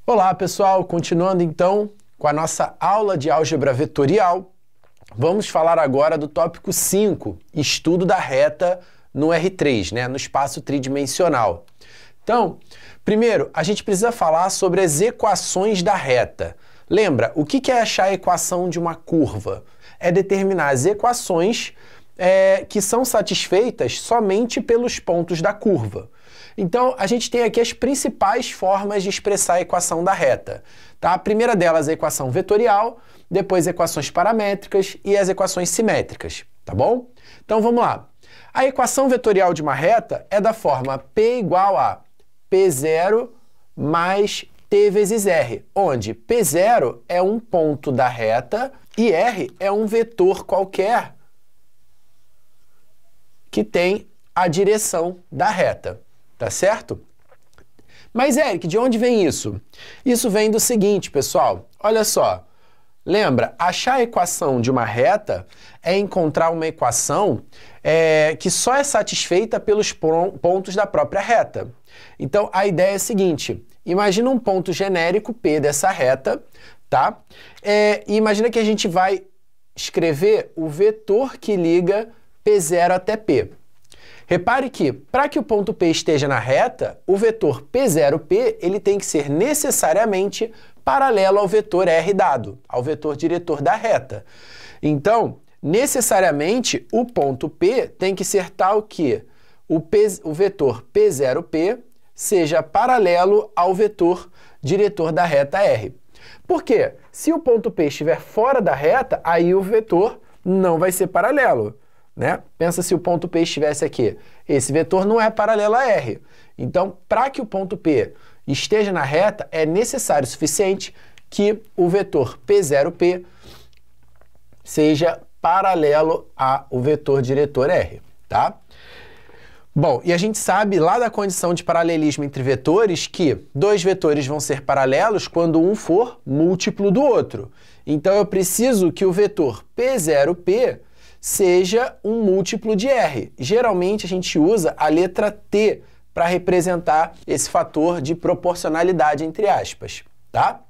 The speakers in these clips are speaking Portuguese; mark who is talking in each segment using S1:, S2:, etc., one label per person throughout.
S1: Olá, pessoal! Continuando então com a nossa aula de álgebra vetorial, vamos falar agora do tópico 5, estudo da reta no R3, no espaço tridimensional. Então, primeiro, a gente precisa falar sobre as equações da reta. Lembra, o que é achar a equação de uma curva? É determinar as equações que são satisfeitas somente pelos pontos da curva. Então, a gente tem aqui as principais formas de expressar a equação da reta. Tá? A primeira delas é a equação vetorial, depois equações paramétricas e as equações simétricas, tá bom? Então, vamos lá. A equação vetorial de uma reta é da forma P igual a P0 mais T vezes R, onde P0 é um ponto da reta e R é um vetor qualquer que tem a direção da reta. Tá certo? Mas, Eric, de onde vem isso? Isso vem do seguinte, pessoal. Olha só. Lembra, achar a equação de uma reta é encontrar uma equação que só é satisfeita pelos pontos da própria reta. Então, a ideia é a seguinte. Imagina um ponto genérico P dessa reta, tá? E imagina que a gente vai escrever o vetor que liga P0 até P. Repare que, para que o ponto P esteja na reta, o vetor P0P ele tem que ser necessariamente paralelo ao vetor R dado, ao vetor diretor da reta. Então, necessariamente, o ponto P tem que ser tal que o vetor P0P seja paralelo ao vetor diretor da reta R. Por quê? Se o ponto P estiver fora da reta, aí o vetor não vai ser paralelo. Pensa se o ponto P estivesse aqui. Esse vetor não é paralelo a R. Então, para que o ponto P esteja na reta, é necessário o suficiente que o vetor P0P seja paralelo ao vetor diretor R, tá? Bom, e a gente sabe lá da condição de paralelismo entre vetores que dois vetores vão ser paralelos quando um for múltiplo do outro. Então, eu preciso que o vetor P0P seja um múltiplo de R. Geralmente, a gente usa a letra T para representar esse fator de proporcionalidade, entre aspas, tá?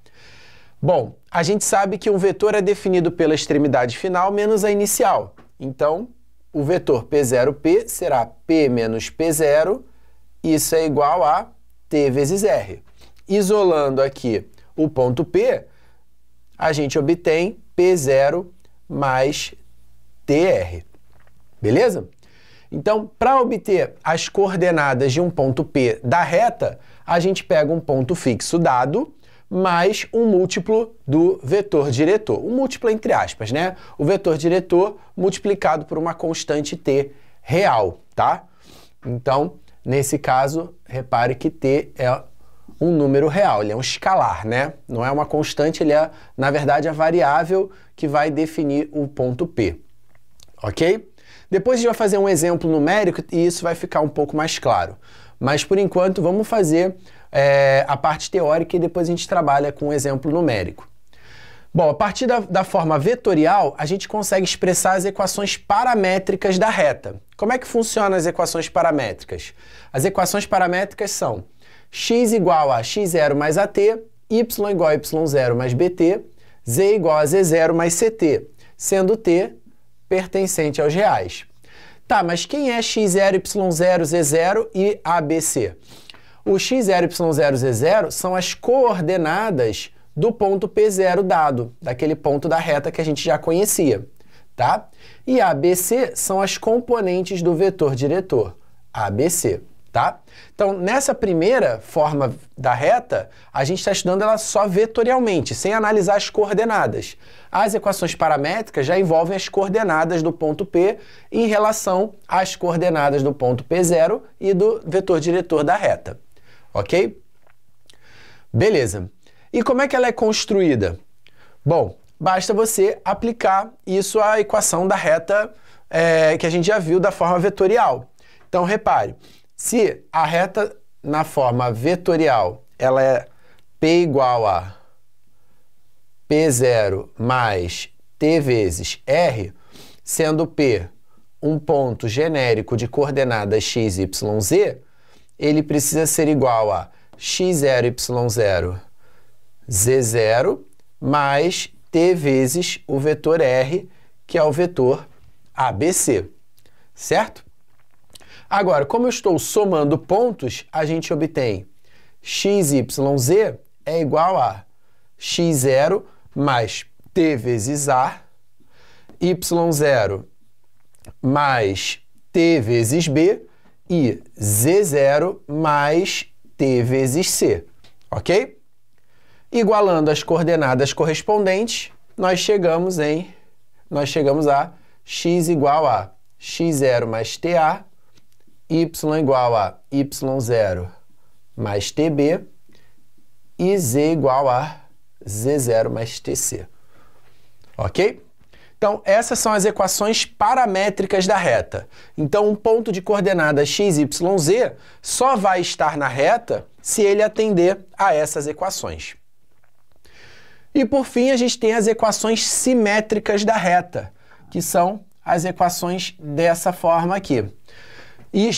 S1: Bom, a gente sabe que um vetor é definido pela extremidade final menos a inicial. Então, o vetor P0P será P menos P0, isso é igual a T vezes R. Isolando aqui o ponto P, a gente obtém P0 mais TR. Beleza? Então, para obter as coordenadas de um ponto P da reta, a gente pega um ponto fixo dado mais um múltiplo do vetor diretor. Um múltiplo entre aspas, O vetor diretor multiplicado por uma constante T real, tá? Então, nesse caso, repare que T é um número real, ele é um escalar, Não é uma constante, ele é, na verdade, a variável que vai definir o ponto P. Ok? Depois a gente vai fazer um exemplo numérico e isso vai ficar um pouco mais claro. Mas, por enquanto, vamos fazer a parte teórica e depois a gente trabalha com um exemplo numérico. Bom, a partir da forma vetorial, a gente consegue expressar as equações paramétricas da reta. Como é que funcionam as equações paramétricas? As equações paramétricas são x igual a x0 mais at, y igual a y0 mais bt, z igual a z0 mais ct, sendo t pertencente aos reais. Tá, mas quem é x0, y0, z0 e abc? O x0, y0, z0 são as coordenadas do ponto P0 dado, daquele ponto da reta que a gente já conhecia, tá? E ABC são as componentes do vetor diretor, ABC, tá? Então, nessa primeira forma da reta, a gente está estudando ela só vetorialmente, sem analisar as coordenadas. As equações paramétricas já envolvem as coordenadas do ponto P em relação às coordenadas do ponto P0 e do vetor diretor da reta. Ok? Beleza. E como é que ela é construída? Bom, basta você aplicar isso à equação da reta que a gente já viu da forma vetorial. Então, repare, se a reta na forma vetorial ela é P igual a P0 mais T vezes R, sendo P um ponto genérico de coordenadas x, y, z, ele precisa ser igual a x0, y0 z0 mais t vezes o vetor r, que é o vetor ABC, certo? Agora, como eu estou somando pontos, a gente obtém x, y, z é igual a x0 mais t vezes a, y0 mais t vezes b e z0 mais t vezes c, ok? Igualando as coordenadas correspondentes, nós chegamos a x igual a x0 mais ta, y igual a y0 mais tb e z igual a z0 mais tc, ok? Então, essas são as equações paramétricas da reta. Então, um ponto de coordenada x, y, z só vai estar na reta se ele atender a essas equações. E, por fim, a gente tem as equações simétricas da reta, que são as equações dessa forma aqui. E,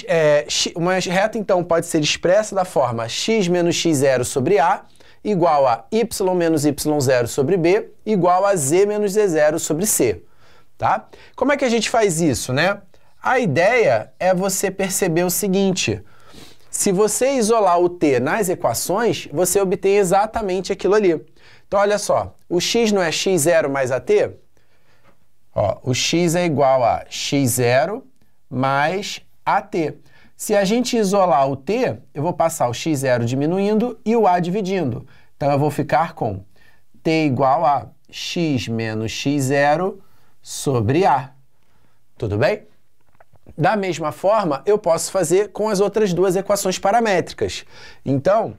S1: uma reta, então, pode ser expressa da forma x menos x0 sobre a igual a y menos y0 sobre b igual a z menos z0 sobre c, tá? Como é que a gente faz isso, né? A ideia é você perceber o seguinte: se você isolar o t nas equações, você obtém exatamente aquilo ali. Então, olha só, o x não é x0 mais at? Ó, o x é igual a x0 mais at. Se a gente isolar o t, eu vou passar o x0 diminuindo e o a dividindo. Então, eu vou ficar com t igual a x menos x0 sobre a. Tudo bem? Da mesma forma, eu posso fazer com as outras duas equações paramétricas. Então,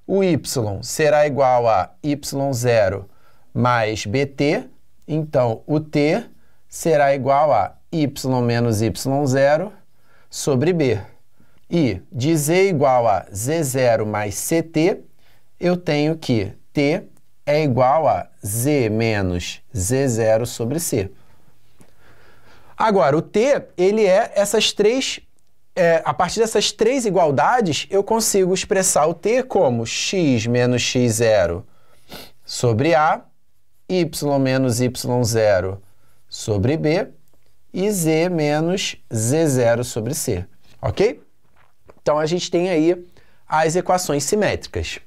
S1: o y será igual a y0 mais bt. Então, o t será igual a y menos y0 sobre b. E de z igual a z0 mais ct, eu tenho que t é igual a z menos z0 sobre c. Agora, o t, ele é essas três, a partir dessas três igualdades, eu consigo expressar o t como x menos x0 sobre a, y menos y0 sobre b e z menos z0 sobre c, ok? Então, a gente tem aí as equações simétricas.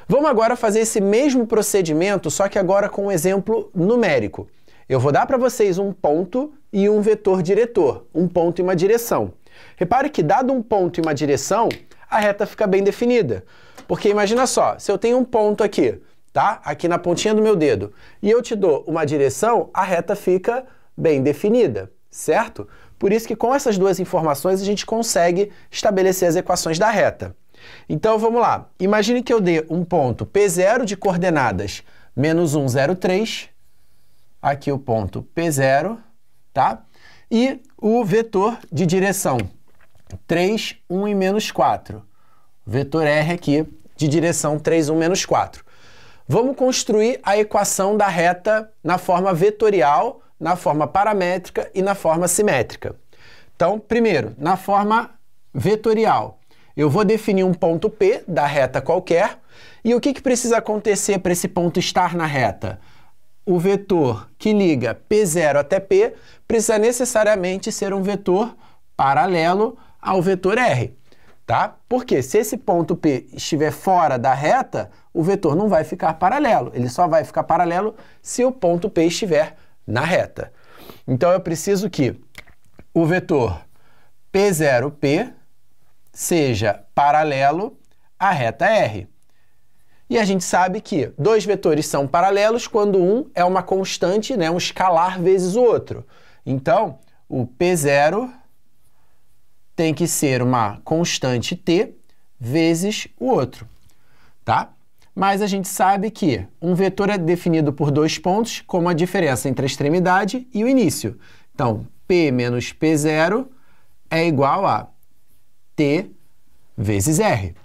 S1: Vamos agora fazer esse mesmo procedimento, só que agora com um exemplo numérico. Eu vou dar para vocês um ponto e um vetor diretor, um ponto e uma direção. Repare que, dado um ponto e uma direção, a reta fica bem definida. Porque imagina só, se eu tenho um ponto aqui, tá? Aqui na pontinha do meu dedo, e eu te dou uma direção, a reta fica bem definida, certo? Por isso que com essas duas informações a gente consegue estabelecer as equações da reta. Então vamos lá. Imagine que eu dê um ponto P0 de coordenadas menos 1, 0, 3. Aqui o ponto P0, tá? E o vetor de direção 3, 1 e menos 4. Vetor R aqui de direção 3, 1, menos 4. Vamos construir a equação da reta na forma vetorial, na forma paramétrica e na forma simétrica. Então, primeiro, na forma vetorial, eu vou definir um ponto P da reta qualquer. E o que precisa acontecer para esse ponto estar na reta? O vetor que liga P0 até P precisa necessariamente ser um vetor paralelo ao vetor R, tá? Porque se esse ponto P estiver fora da reta, o vetor não vai ficar paralelo. Ele só vai ficar paralelo se o ponto P estiver na reta. Então, eu preciso que o vetor P0P seja paralelo à reta R. E a gente sabe que dois vetores são paralelos quando um é uma constante, né, um escalar vezes o outro. Então, o P0 tem que ser uma constante t vezes o outro, tá? Mas a gente sabe que um vetor é definido por dois pontos, como a diferença entre a extremidade e o início. Então, P menos P0 é igual a t vezes R.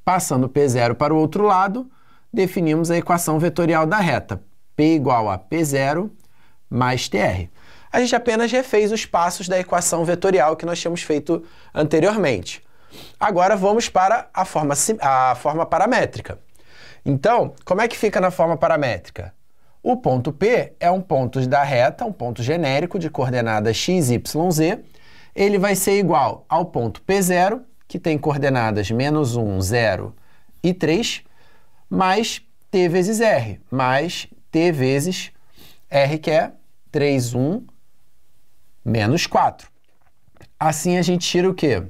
S1: Passando P0 para o outro lado, definimos a equação vetorial da reta. P igual a P0 mais TR. A gente apenas refez os passos da equação vetorial que nós tínhamos feito anteriormente. Agora vamos para a forma paramétrica. Então, como é que fica na forma paramétrica? O ponto P é um ponto da reta, um ponto genérico de coordenadas x, y, z. Ele vai ser igual ao ponto P0, que tem coordenadas menos 1, 0 e 3, mais t vezes r, mais t vezes r, que é 3, 1, menos 4. Assim, a gente tira o quê?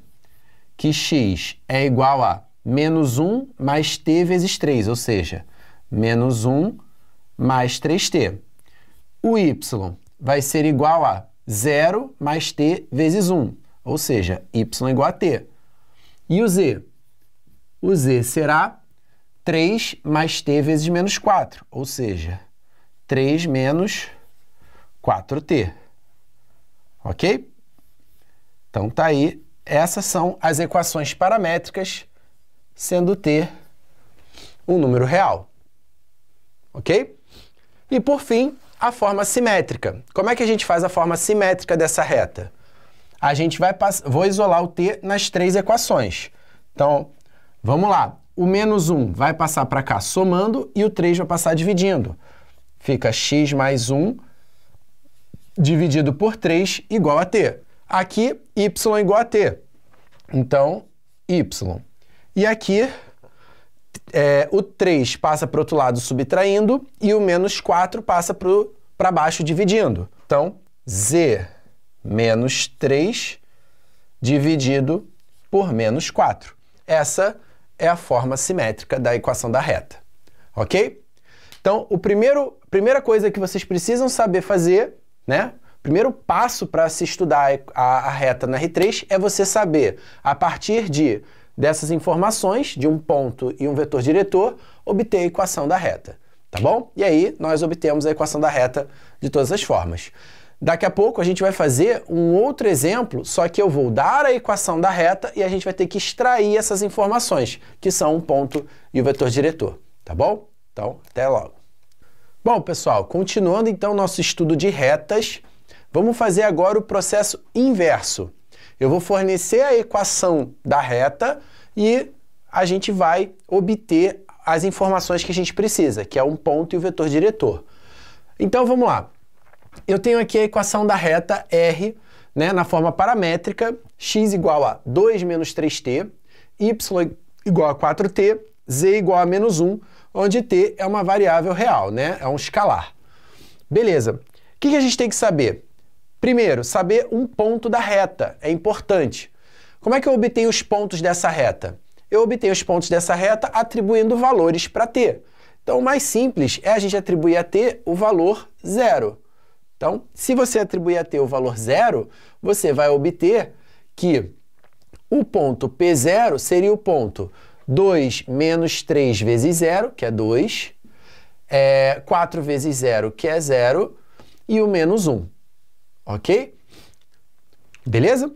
S1: Que x é igual a menos 1 mais t vezes 3, ou seja, menos 1 mais 3t. O y vai ser igual a 0 mais t vezes 1, ou seja, y igual a t. E o z? O z será 3 mais t vezes menos 4, ou seja, 3 menos 4t. Ok? Então, tá aí. Essas são as equações paramétricas, sendo t um número real. Ok? E, por fim, a forma simétrica. Como é que a gente faz a forma simétrica dessa reta? A gente vai vou isolar o t nas três equações. Então, vamos lá. O menos 1 vai passar para cá somando e o 3 vai passar dividindo. Fica x mais 1 dividido por 3 igual a t. Aqui, y igual a t. Então, y. E aqui, o 3 passa para o outro lado subtraindo e o menos 4 passa para baixo dividindo. Então, z menos 3 dividido por menos 4. Essa é a forma simétrica da equação da reta. Ok? Então, a primeira coisa que vocês precisam saber fazer, né? O primeiro passo para se estudar a reta na R3 é você saber, a partir dessas informações, de um ponto e um vetor diretor, obter a equação da reta. Tá bom? E aí, nós obtemos a equação da reta de todas as formas. Daqui a pouco, a gente vai fazer um outro exemplo, só que eu vou dar a equação da reta e a gente vai ter que extrair essas informações, que são um ponto e o vetor diretor. Tá bom? Então, até logo. Bom, pessoal, continuando então nosso estudo de retas, vamos fazer agora o processo inverso. Eu vou fornecer a equação da reta e a gente vai obter as informações que a gente precisa, que é um ponto e o vetor diretor. Então, vamos lá. Eu tenho aqui a equação da reta R, né, na forma paramétrica, x igual a 2 menos 3t, y igual a 4t, z igual a menos 1, onde t é uma variável real, né, é um escalar. Beleza. O que a gente tem que saber? Primeiro, saber um ponto da reta, é importante. Como é que eu obtenho os pontos dessa reta? Eu obtenho os pontos dessa reta atribuindo valores para t. Então, o mais simples é a gente atribuir a t o valor 0. Então, se você atribuir a t o valor 0, você vai obter que o ponto P0 seria o ponto 2 menos 3 vezes 0, que é 2, 4 vezes 0, que é 0, e o menos 1. Ok? Beleza?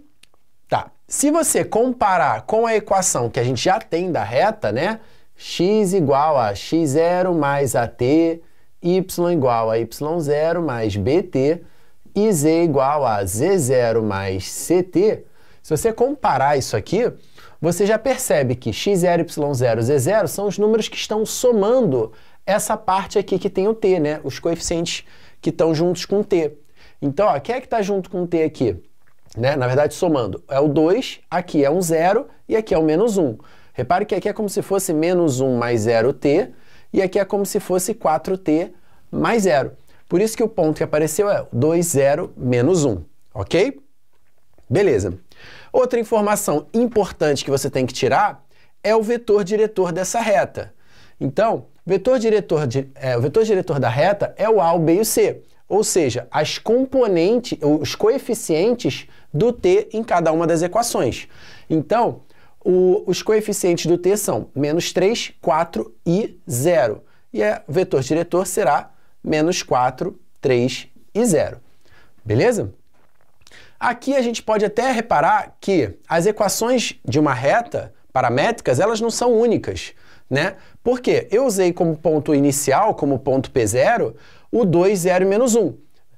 S1: Tá. Se você comparar com a equação que a gente já tem da reta, né? X igual a x0 mais at, y igual a y0 mais bt e z igual a z0 mais ct, se você comparar isso aqui, você já percebe que x0, y0, z0 são os números que estão somando essa parte aqui que tem o t, né? Os coeficientes que estão juntos com t. Então, ó, quem é que está junto com t aqui? Né? Na verdade, somando. É o 2, aqui é um 0 e aqui é o menos 1. Repare que aqui é como se fosse menos 1 mais 0t, e aqui é como se fosse 4t mais 0. Por isso que o ponto que apareceu é 2, 0, menos 1. Ok? Beleza. Outra informação importante que você tem que tirar é o vetor diretor dessa reta. Então, o vetor diretor da reta é o A, o B e o C. Ou seja, as componentes, os coeficientes do t em cada uma das equações. Então, os coeficientes do t são menos 3, 4 e 0. E o vetor diretor será menos 4, 3 e 0. Beleza? Aqui a gente pode até reparar que as equações de uma reta paramétricas, elas não são únicas, né? Porque eu usei como ponto inicial, como ponto P0, o 2, 0 e menos 1.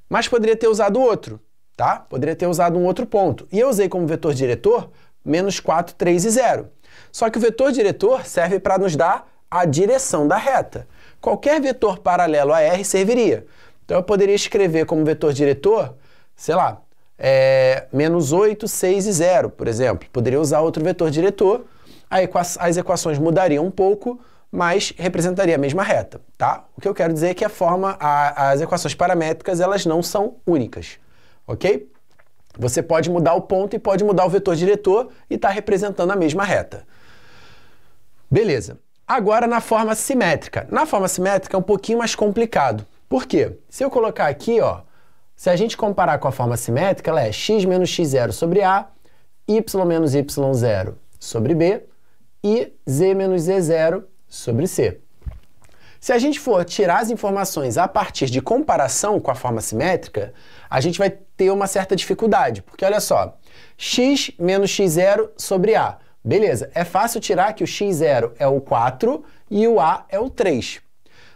S1: Mas poderia ter usado outro, tá? Poderia ter usado um outro ponto. E eu usei como vetor diretor menos 4, 3 e 0. Só que o vetor diretor serve para nos dar a direção da reta. Qualquer vetor paralelo a R serviria. Então, eu poderia escrever como vetor diretor, sei lá, menos 8, 6 e 0, por exemplo. Poderia usar outro vetor diretor, as equações mudariam um pouco, mas representaria a mesma reta, tá? O que eu quero dizer é que as equações paramétricas, elas não são únicas, ok? Você pode mudar o ponto e pode mudar o vetor diretor e está representando a mesma reta. Beleza. Agora na forma simétrica. Na forma simétrica é um pouquinho mais complicado. Por quê? Se eu colocar aqui, ó, se a gente comparar com a forma simétrica, ela é x menos x0 sobre A, y menos y0 sobre B e z menos z0 sobre C. Se a gente for tirar as informações a partir de comparação com a forma simétrica, a gente vai ter uma certa dificuldade, porque olha só, x menos x0 sobre A. Beleza, é fácil tirar que o x0 é o 4 e o A é o 3.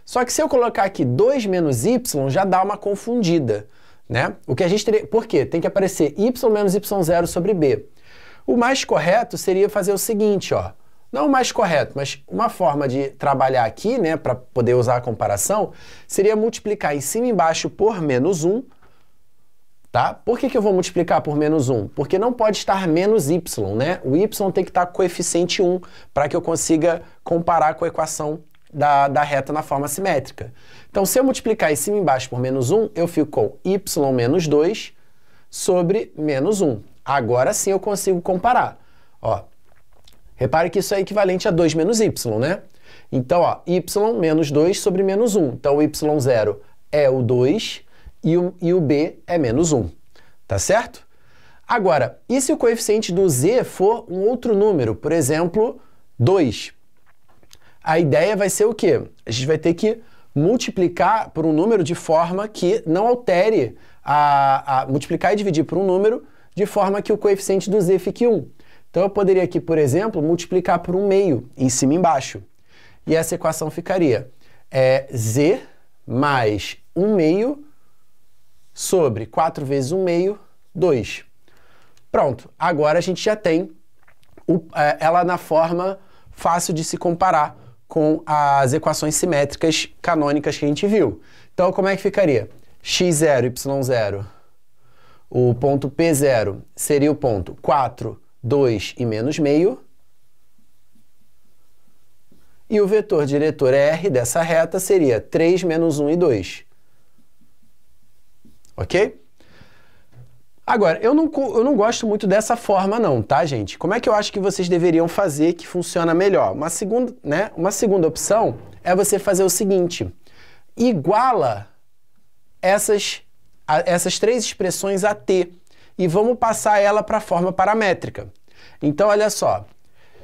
S1: Só que se eu colocar aqui 2 menos y, já dá uma confundida, né? O que a gente teria... Por quê? Tem que aparecer y menos y0 sobre B. O mais correto seria fazer o seguinte, ó. Não o mais correto, mas uma forma de trabalhar aqui, né, para poder usar a comparação, seria multiplicar em cima e embaixo por menos 1, tá? Por que eu vou multiplicar por menos 1? Porque não pode estar menos y, né? O y tem que estar com coeficiente 1 para que eu consiga comparar com a equação da reta na forma simétrica. Então, se eu multiplicar em cima e embaixo por menos 1, eu fico com y menos 2 sobre menos 1. Agora sim eu consigo comparar. Ó, repare que isso é equivalente a 2 menos y, né? Então, ó, y menos 2 sobre menos 1. Então, o y0 é o 2 e o b é menos 1. Tá certo? Agora, e se o coeficiente do z for um outro número? Por exemplo, 2. A ideia vai ser o quê? A gente vai ter que multiplicar por um número de forma que não altere multiplicar e dividir por um número de forma que o coeficiente do z fique 1. Então, eu poderia aqui, por exemplo, multiplicar por 1 meio, em cima e embaixo. E essa equação ficaria z mais 1 meio sobre 4 vezes 1 meio, 2. Pronto, agora a gente já tem ela na forma fácil de se comparar com as equações simétricas canônicas que a gente viu. Então, como é que ficaria? x0, y0, o ponto P0 seria o ponto 4, 2 e menos meio. E o vetor diretor R dessa reta seria 3 menos 1 e 2. Ok? Agora, eu não gosto muito dessa forma não, tá, gente? Como é que eu acho que vocês deveriam fazer que funciona melhor? Uma segunda opção é você fazer o seguinte. Iguala essas três expressões a t e vamos passar ela para a forma paramétrica. Então, olha só.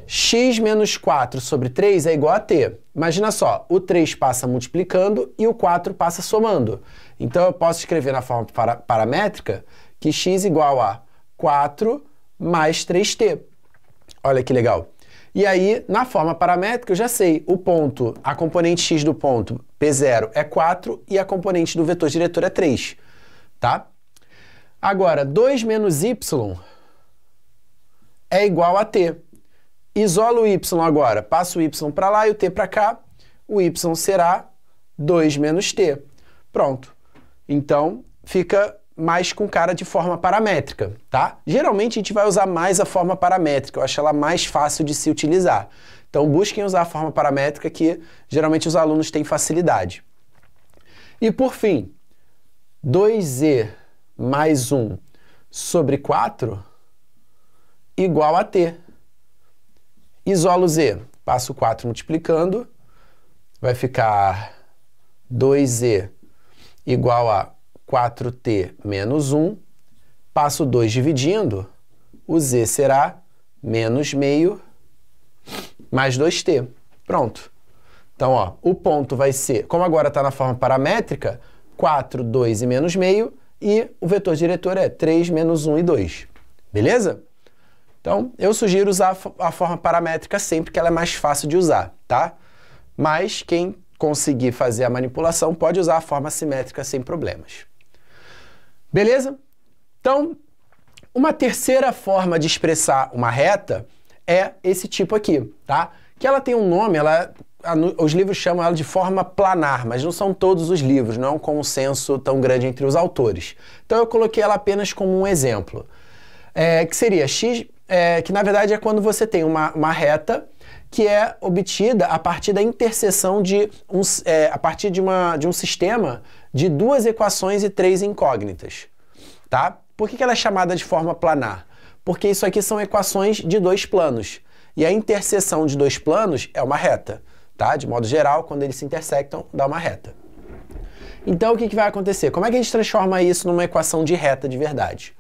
S1: X menos 4 sobre 3 é igual a t. Imagina só, o 3 passa multiplicando e o 4 passa somando. Então, eu posso escrever na forma paramétrica que x igual a 4 mais 3t. Olha que legal. E aí, na forma paramétrica, eu já sei, a componente x do ponto P0 é 4 e a componente do vetor diretor é 3. Tá? Agora, 2 menos y é igual a t. Isola o y agora, passa o y para lá e o t para cá, o y será 2 menos t. Pronto. Então, fica mais com cara de forma paramétrica, tá? Geralmente a gente vai usar mais a forma paramétrica, eu acho ela mais fácil de se utilizar. Então, busquem usar a forma paramétrica que geralmente os alunos têm facilidade. E por fim, 2z mais 1 sobre 4 igual a t. Isolo z, passo o 4 multiplicando, vai ficar 2z igual a 4t menos 1, passo 2 dividindo, o z será menos meio mais 2t. Pronto. Então, ó, o ponto vai ser, como agora está na forma paramétrica, 4, 2 e menos meio, e o vetor diretor é 3, menos 1 e 2. Beleza? Então, eu sugiro usar a forma paramétrica sempre, que ela é mais fácil de usar, tá? Mas quem conseguir fazer a manipulação pode usar a forma simétrica sem problemas. Beleza? Então, uma terceira forma de expressar uma reta é esse tipo aqui, tá? que ela tem um nome, os livros chamam ela de forma planar, mas não são todos os livros, não é um consenso tão grande entre os autores. Então eu coloquei ela apenas como um exemplo, que seria x, que na verdade é quando você tem uma reta que é obtida a partir da interseção a partir de um sistema de duas equações e três incógnitas, tá? Por que ela é chamada de forma planar? Porque isso aqui são equações de dois planos, e a interseção de dois planos é uma reta, tá? De modo geral, quando eles se intersectam, dá uma reta. Então, o que vai acontecer? Como é que a gente transforma isso numa equação de reta de verdade?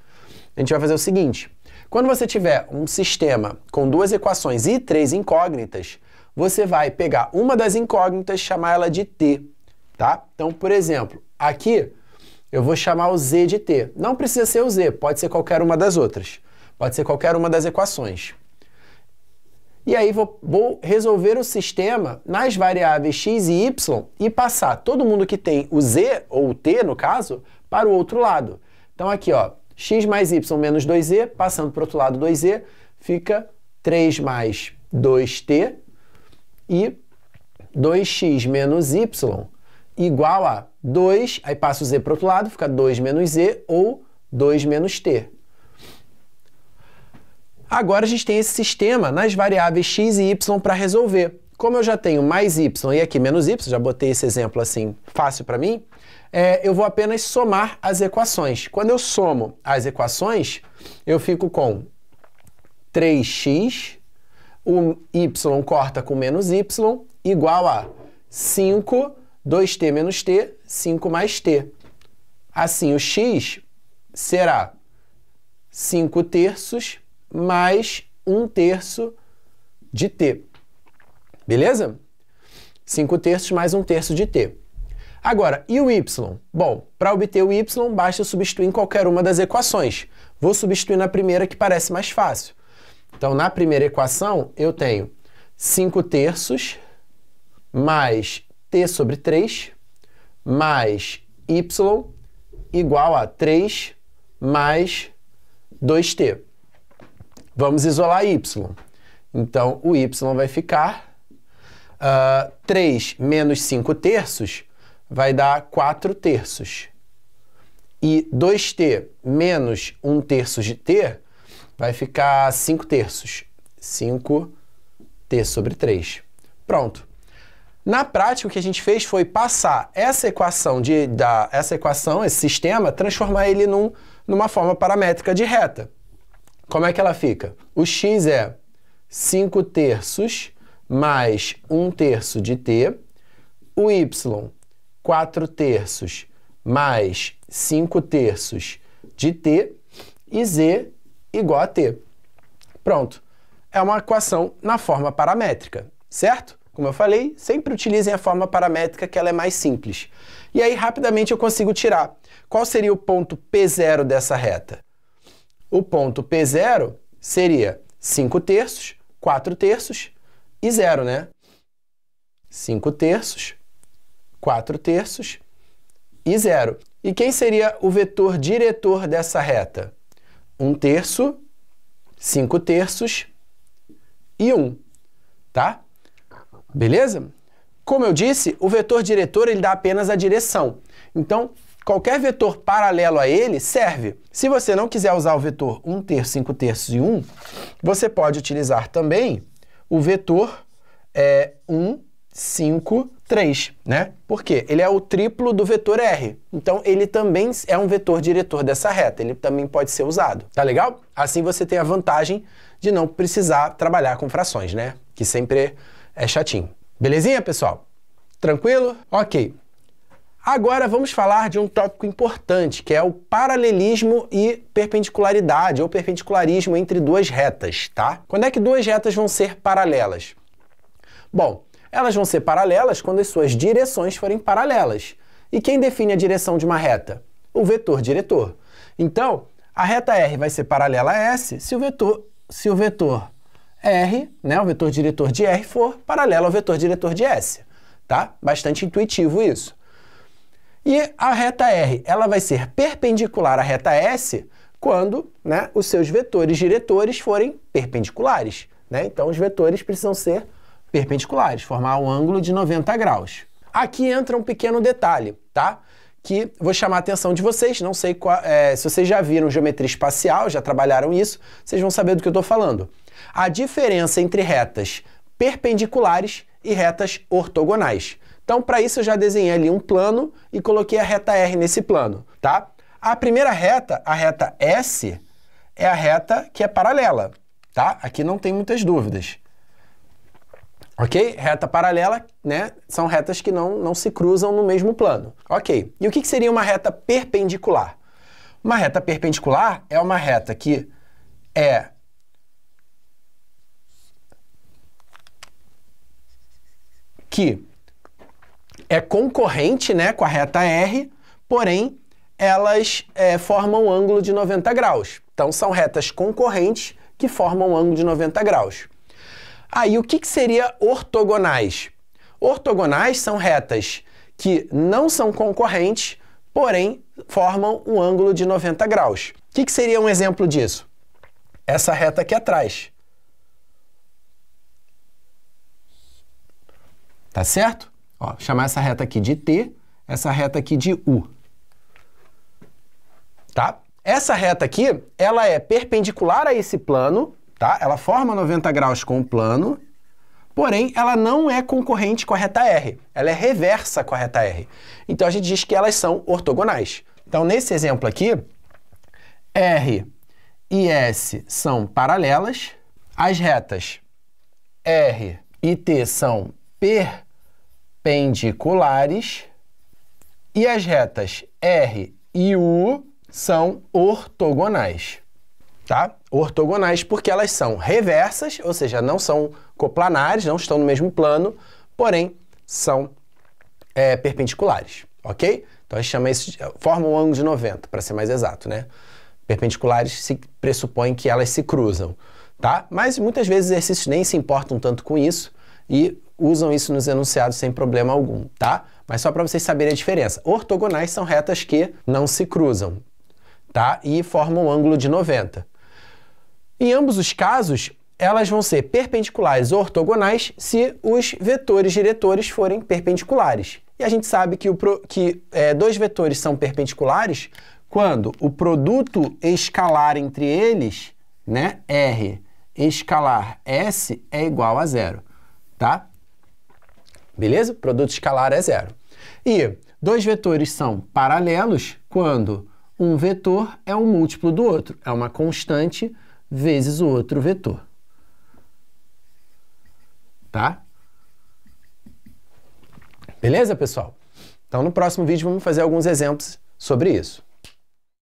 S1: A gente vai fazer o seguinte: quando você tiver um sistema com duas equações e três incógnitas, você vai pegar uma das incógnitas e chamar ela de t, tá? Então, por exemplo, aqui eu vou chamar o z de t. Não precisa ser o z, pode ser qualquer uma das outras. Pode ser qualquer uma das equações. E aí vou resolver o sistema nas variáveis x e y e passar todo mundo que tem o z, ou o t no caso, para o outro lado. Então aqui, ó, x mais y menos 2z, passando para o outro lado 2z, fica 3 mais 2t e 2x menos y igual a 2, aí passa o z para o outro lado, fica 2 menos z ou 2 menos t. Agora a gente tem esse sistema nas variáveis x e y para resolver. Como eu já tenho mais y e aqui menos y, já botei esse exemplo assim fácil para mim, eu vou apenas somar as equações. Quando eu somo as equações, eu fico com 3x, o y corta com menos y, igual a 5, 2t menos t, 5 mais t. Assim, o x será 5 terços mais 1 terço de t. Beleza? 5 terços mais 1 terço de t. Agora, e o y? Bom, para obter o y, basta substituir em qualquer uma das equações. Vou substituir na primeira, que parece mais fácil. Então, na primeira equação, eu tenho 5 terços mais t sobre 3 mais y igual a 3 mais 2t. Vamos isolar y. Então, o y vai ficar 3 menos 5 terços vai dar 4 terços. E 2t menos 1 terço de t vai ficar 5 terços. 5t sobre 3. Pronto. Na prática, o que a gente fez foi passar essa equação, esse sistema, transformar ele numa forma paramétrica de reta. Como é que ela fica? O x é 5 terços mais 1 terço de t, o y, 4 terços mais 5 terços de t, e z igual a t. Pronto. É uma equação na forma paramétrica, certo? Como eu falei, sempre utilizem a forma paramétrica, que ela é mais simples. E aí, rapidamente, eu consigo tirar. Qual seria o ponto P0 dessa reta? O ponto P0 seria 5 terços, 4 terços e 0, né? 5 terços, 4 terços e 0. E quem seria o vetor diretor dessa reta? 1 terço, 5 terços e 1, tá? Beleza? Como eu disse, o vetor diretor ele dá apenas a direção. Então, qualquer vetor paralelo a ele serve. Se você não quiser usar o vetor 1 terço, 5 terços e 1, você pode utilizar também o vetor 1, 5, 3, né? Por quê? Ele é o triplo do vetor R. Então, ele também é um vetor diretor dessa reta. Ele também pode ser usado. Tá legal? Assim você tem a vantagem de não precisar trabalhar com frações, né? Que sempre é chatinho. Belezinha, pessoal? Tranquilo? Ok. Agora vamos falar de um tópico importante, que é o paralelismo e perpendicularidade, ou perpendicularismo entre duas retas, tá? Quando é que duas retas vão ser paralelas? Bom, elas vão ser paralelas quando as suas direções forem paralelas. E quem define a direção de uma reta? O vetor diretor. Então, a reta R vai ser paralela a S se o vetor R, né, o vetor diretor de R, for paralelo ao vetor diretor de S, tá? Bastante intuitivo isso. E a reta R, ela vai ser perpendicular à reta S quando, né, os seus vetores diretores forem perpendiculares, né? Então, os vetores precisam ser perpendiculares, formar um ângulo de 90 graus. Aqui entra um pequeno detalhe, tá? Que vou chamar a atenção de vocês, não sei se vocês já viram geometria espacial, já trabalharam isso, vocês vão saber do que eu estou falando. A diferença entre retas perpendiculares e retas ortogonais. Então, para isso eu já desenhei ali um plano e coloquei a reta R nesse plano, tá? A primeira reta, a reta S, é a reta que é paralela, tá? Aqui não tem muitas dúvidas. Ok? Reta paralela, né? São retas que não se cruzam no mesmo plano. Ok. E o que seria uma reta perpendicular? Uma reta perpendicular é uma reta que é concorrente, né, com a reta R, porém, elas formam um ângulo de 90 graus. Então, são retas concorrentes que formam um ângulo de 90 graus. Aí, o que seria ortogonais? Ortogonais são retas que não são concorrentes, porém, formam um ângulo de 90 graus. O que seria um exemplo disso? Essa reta aqui atrás. Tá certo? Ó, chamar essa reta aqui de T, essa reta aqui de U. Tá? Essa reta aqui, ela é perpendicular a esse plano, tá? Ela forma 90 graus com o plano, porém, ela não é concorrente com a reta R. Ela é reversa com a reta R. Então, a gente diz que elas são ortogonais. Então, nesse exemplo aqui, R e S são paralelas, as retas R e T são perpendiculares e as retas R e U são ortogonais, tá? Ortogonais porque elas são reversas, ou seja, não são coplanares, não estão no mesmo plano, porém são perpendiculares, ok? Então a gente chama isso, formam um ângulo de 90, para ser mais exato, né? Perpendiculares se pressupõe que elas se cruzam, tá? Mas muitas vezes os exercícios nem se importam tanto com isso e usam isso nos enunciados sem problema algum, tá? Mas só para vocês saberem a diferença. Ortogonais são retas que não se cruzam, tá? E formam um ângulo de 90. Em ambos os casos, elas vão ser perpendiculares ou ortogonais se os vetores diretores forem perpendiculares. E a gente sabe que, dois vetores são perpendiculares quando o produto escalar entre eles, né, R escalar S, é igual a 0, tá? Beleza? Produto escalar é 0. E dois vetores são paralelos quando um vetor é um múltiplo do outro. É uma constante vezes o outro vetor. Tá? Beleza, pessoal? Então, no próximo vídeo, vamos fazer alguns exemplos sobre isso.